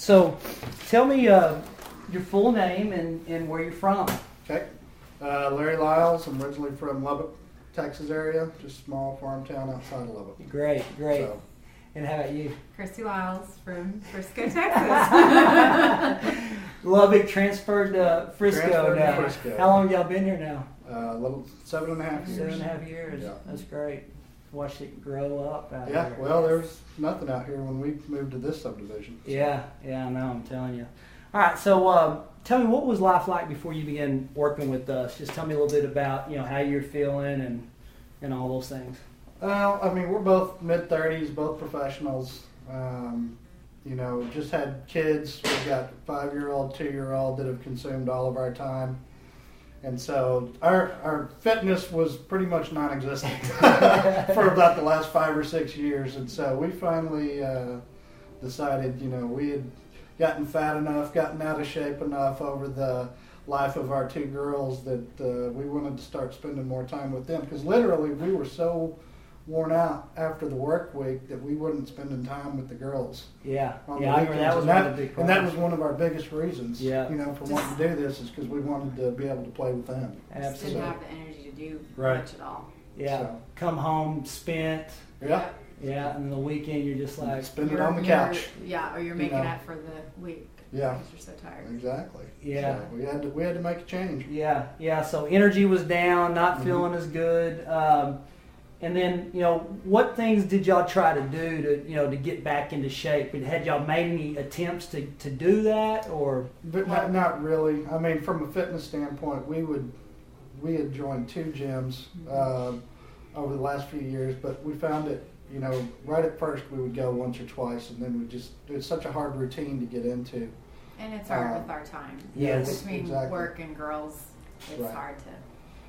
So tell me your full name and where you're from. Okay. Larry Liles. I'm originally from Lubbock, Texas area, just a small farm town outside of Lubbock. Great. So, And how about you? Christy Liles from Frisco, Texas. Lubbock transferred to Frisco now. Frisco. How long have y'all been here now? A little 7.5 years. 7.5 years. Yeah. That's great. Watched it grow up out Yeah, here. well, there was nothing out here when we moved to this subdivision. Yeah, I know, I'm telling you. All right, so tell me, what was life like before you began working with us? Just tell me a little bit about, how you're feeling and all those things. Well, I mean, we're both mid-30s, both professionals. Just had kids. We've got a 5-year-old, 2-year-old that have consumed all of our time. And so our fitness was pretty much non-existent for about the last 5 or 6 years. And so we finally decided, we had gotten fat enough, gotten out of shape enough over the life of our 2 girls that we wanted to start spending more time with them. Because literally we were so worn out after the work week that we wasn't spending time with the girls. Yeah, I remember that was one of the big and that was one of our biggest reasons. Yeah. For wanting to do this is because we wanted to be able to play with them. Just Absolutely. didn't have the energy to do Right. much at all. Yeah, So. come home, spent. Yeah, Yeah, and the weekend you're just like, spend it on the couch. Yeah, or you're making know. up for the week. Yeah. Because you're so tired. Exactly. Yeah. So we had to make a change. yeah. So energy was down, not feeling as good. And then, what things did y'all try to do to get back into shape? Had y'all made any attempts to do that, or? But not really. I mean, from a fitness standpoint, we had joined 2 gyms over the last few years, but we found it, right at first we would go once or twice, and then it's such a hard routine to get into. And it's hard with our time. Yes, Between exactly. work and girls, it's Right. hard to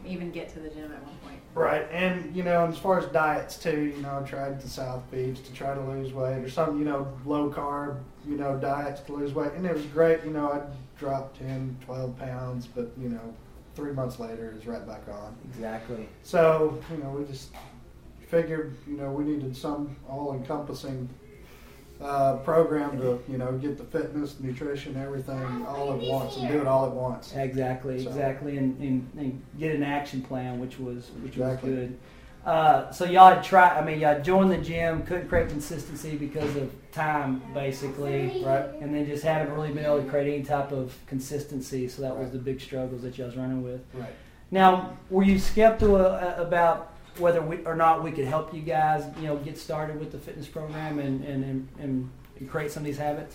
even get to the gym at one point. Right, and as far as diets too, I tried the South Beach to try to lose weight, or some, low carb, diets to lose weight, and it was great. I'd drop 10, 12 pounds, but 3 months later it's right back on. Exactly. So we just figured we needed some all-encompassing program to get the fitness, nutrition, everything all at once, and do it all at once. Exactly, So. and get an action plan, which was Exactly. good. So y'all had y'all joined the gym, couldn't create consistency because of time, basically, Right. and then just haven't really been able to create any type of consistency. So that was Right. the big struggles that y'all was running with. Right. Now, were you skeptical about whether or not we could help you guys, get started with the fitness program and create some of these habits?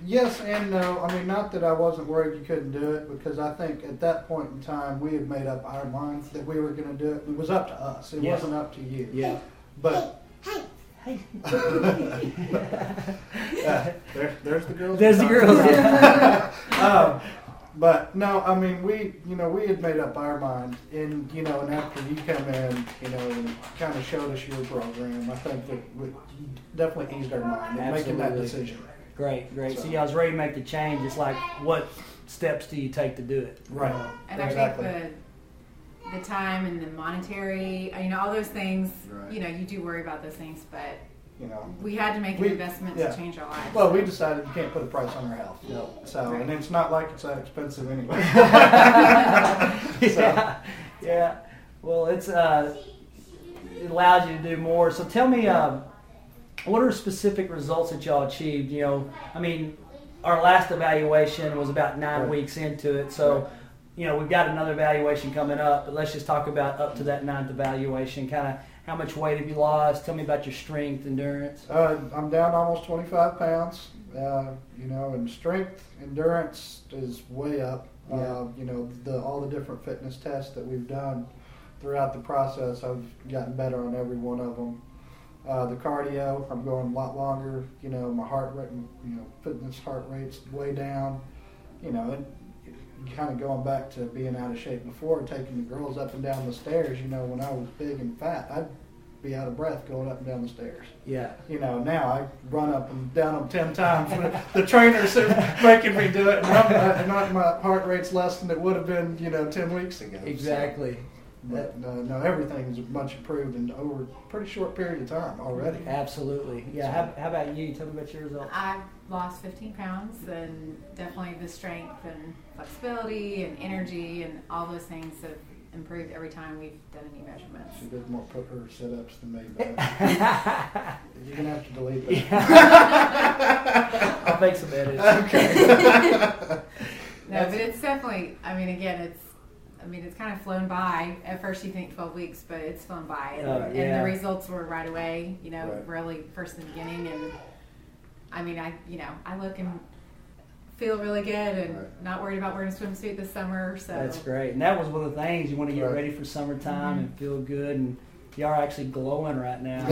Yes and no. I mean, not that I wasn't worried you couldn't do it, because I think at that point in time we had made up our minds that we were going to do it. It was up to us. It Yes. wasn't up to you. Yeah. But Hey. there's the girls. There's the girls. Yeah. But no, I mean, we had made up our mind, and and after you come in, and kind of showed us your program, I think that we definitely eased our mind in making that Absolutely. decision. Great. So So. y'all was ready to make the change. It's like, what steps do you take to do it? Right. And Exactly. I think the time and the monetary, all those things, Right. you do worry about those things, but we had to make an We- investment yeah. to change our lives. Well, we decided you can't put a price on our health. No. So, Right. and it's not like it's that expensive anyway. Yeah. Well, it allows you to do more. So tell me, what are specific results that y'all achieved? Our last evaluation was about 9 Right. weeks into it. So, we've got another evaluation coming up, but let's just talk about up to that 9th evaluation. Kind of how much weight have you lost? Tell me about your strength, endurance. I'm down almost 25 pounds. And strength, endurance is way up. Yeah. All the different fitness tests that we've done throughout the process, I've gotten better on every one of them. The cardio, I'm going a lot longer. My heart rate, fitness heart rate's way down. Kind of going back to being out of shape before, taking the girls up and down the stairs. When I was big and fat, I'd be out of breath going up and down the stairs. Yeah. Now I run up and down them 10 times. The trainers are making me do it, and my heart rate's less than it would have been, 10 weeks ago. Exactly. But no, everything's much improved in over a pretty short period of time already. Absolutely. Yeah. How about you? Tell me about your results. I've lost 15 pounds, and definitely the strength and flexibility and energy and all those things have improved every time we've done any measurements. She did more her sit-ups than me, but you're going to have to delete that. Yeah. I'll make some edits. Okay. No, but it's definitely, I mean, again, it's kind of flown by. At first you think 12 weeks, but it's flown by. And, and the results were right away, really first in the beginning. And I mean, I look and feel really good and not worried about wearing a swimsuit this summer. So that's great. And that was one of the things you want to get ready for summertime and feel good. And you are actually glowing right now,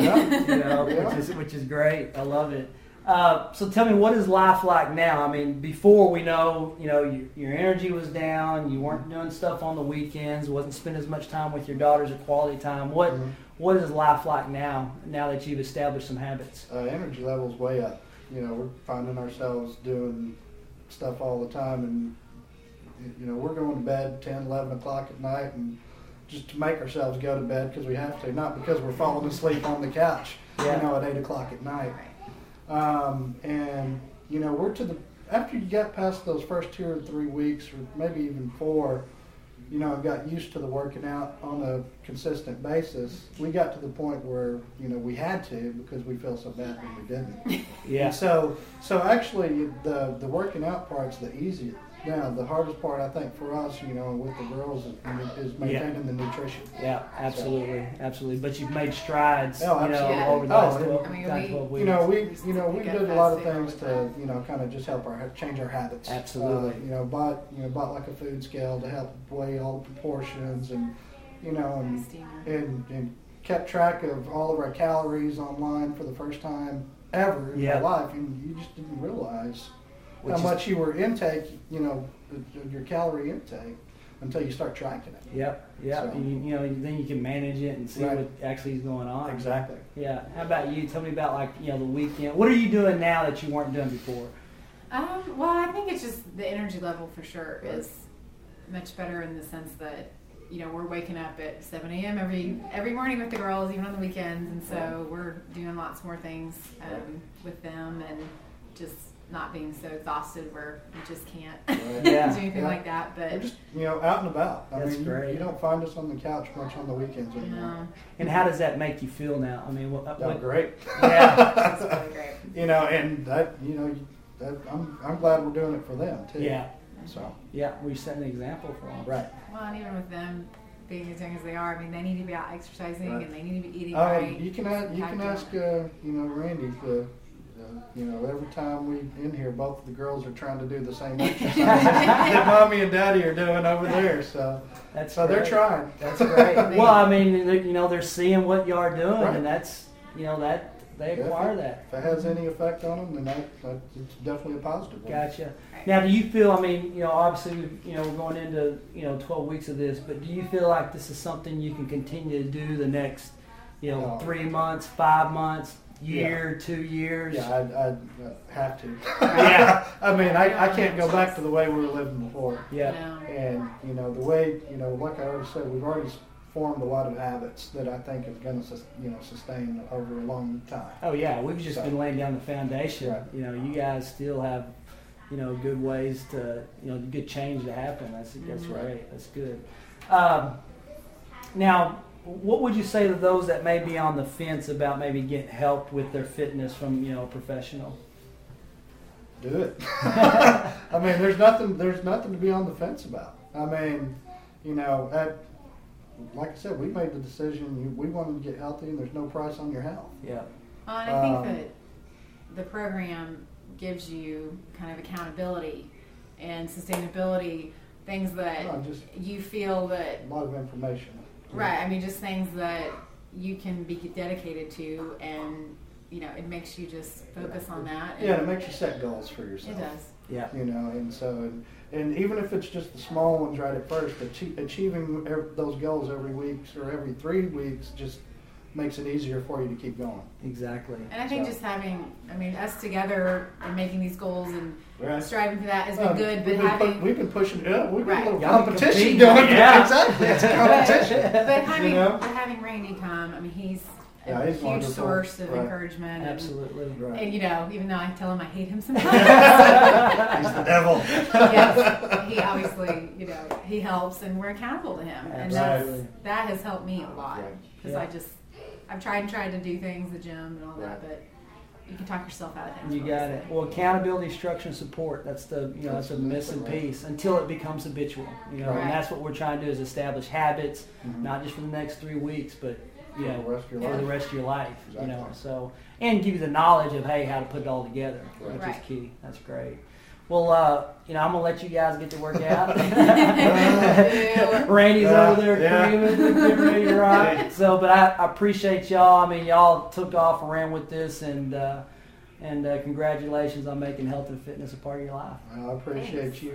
which is great. I love it. So tell me, what is life like now? I mean, before we know, your energy was down, you weren't doing stuff on the weekends, wasn't spending as much time with your daughters or quality time. What is life like now that you've established some habits? Energy levels way up. We're finding ourselves doing stuff all the time, and we're going to bed 10, 11 o'clock at night, and just to make ourselves go to bed because we have to, not because we're falling asleep on the couch, at 8 o'clock at night. And we're after you get past those first 2 or 3 weeks, or maybe even 4, got used to the working out on a consistent basis. We got to the point where we had to because we feel so bad when we didn't. Yeah. And so actually the working out part's the easiest. Now the hardest part I think for us, with the girls is maintaining the nutrition. Yeah, absolutely, absolutely. But you've made strides, over the last 12 weeks. We did a lot of things to kind of just help change our habits. Absolutely. Bought like a food scale to help weigh all the proportions, and and kept track of all of our calories online for the first time ever in my life, and you just didn't realize how much you were intake, your calorie intake, until you start tracking it. Yep. So, then you can manage it and see what actually is going on. Exactly. Yeah. How about you? Tell me about the weekend. What are you doing now that you weren't doing before? Well, I think it's just the energy level for sure is much better in the sense that we're waking up at 7 a.m. every morning with the girls, even on the weekends, and so we're doing lots more things with them, and just not being so exhausted where you just can't do anything like that. But we're just out and about. That's great. You don't find us on the couch much on the weekends anymore. And how does that make you feel now? I mean, great. Yeah, that's really great. And that I'm glad we're doing it for them too. Yeah. So we're setting an example for them. Right. Well, and even with them being as young as they are, I mean, they need to be out exercising and they need to be eating right. You can ask Randy. Every time we in here, both of the girls are trying to do the same exercise that Mommy and Daddy are doing over there. So they're trying. That's great. Well, I mean, they're seeing what you are doing, and that's that they acquire that. If that has any effect on them, then it's definitely a positive one. Gotcha. Now, do you feel? I mean, obviously, we're going into 12 weeks of this, but do you feel like this is something you can continue to do the next 3 months, 5 months? Year, 2 years. Yeah, I'd have to. Yeah. I mean, I can't go back to the way we were living before. Yeah. And the way like I already said, we've already formed a lot of habits that I think is going to sustain over a long time. Oh yeah, we've just been laying down the foundation. Right. You guys still have good ways to good change to happen. That's right. That's good. Now, what would you say to those that may be on the fence about maybe getting help with their fitness from a professional? Do it. I mean, there's nothing to be on the fence about. I mean, like I said, we made the decision. We wanted to get healthy, and there's no price on your health. Yeah. And I think that the program gives you kind of accountability and sustainability, things that you feel that a lot of information. Right. I mean, just things that you can be dedicated to, and it makes you just focus on that. And it makes you set goals for yourself. It does. Yeah. And even if it's just the small ones right at first, achieving those goals every week or every 3 weeks just makes it easier for you to keep going. Exactly. And I think So- just having, I mean, us together and making these goals and Right. striving for that has been good, but we've been pushing, yeah, we've got Right. a little Y'all competition compete. going. Yeah. Exactly, it's a competition. but having You know? but having Randy come, I mean, he's Yeah, a he's huge wonderful. source of Right. encouragement. And, Absolutely. Right. and you know, even though I tell him I hate him sometimes, He's the devil. yes, he obviously, you know, he helps, and we're accountable to him, and Absolutely. that has helped me a lot Right. because Yeah. I've tried to do things, the gym and all that, Right. but you can talk yourself out of things. You got it. Well, accountability, structure, and support. That's the that's a missing Right. piece until it becomes habitual. Right. And that's what we're trying to do is establish habits, Mhm. not just for the next 3 weeks, but For the rest of your for life. the rest of your life. Exactly. So and give you the knowledge of how to put it all together, which is Right. key. That's great. Well, I'm gonna let you guys get to work out. Randy's over there Yeah. creaming, getting ready to ride. So, but I appreciate y'all. I mean, y'all took off and ran with this, and congratulations on making health and fitness a part of your life. Well, I appreciate Thanks. you.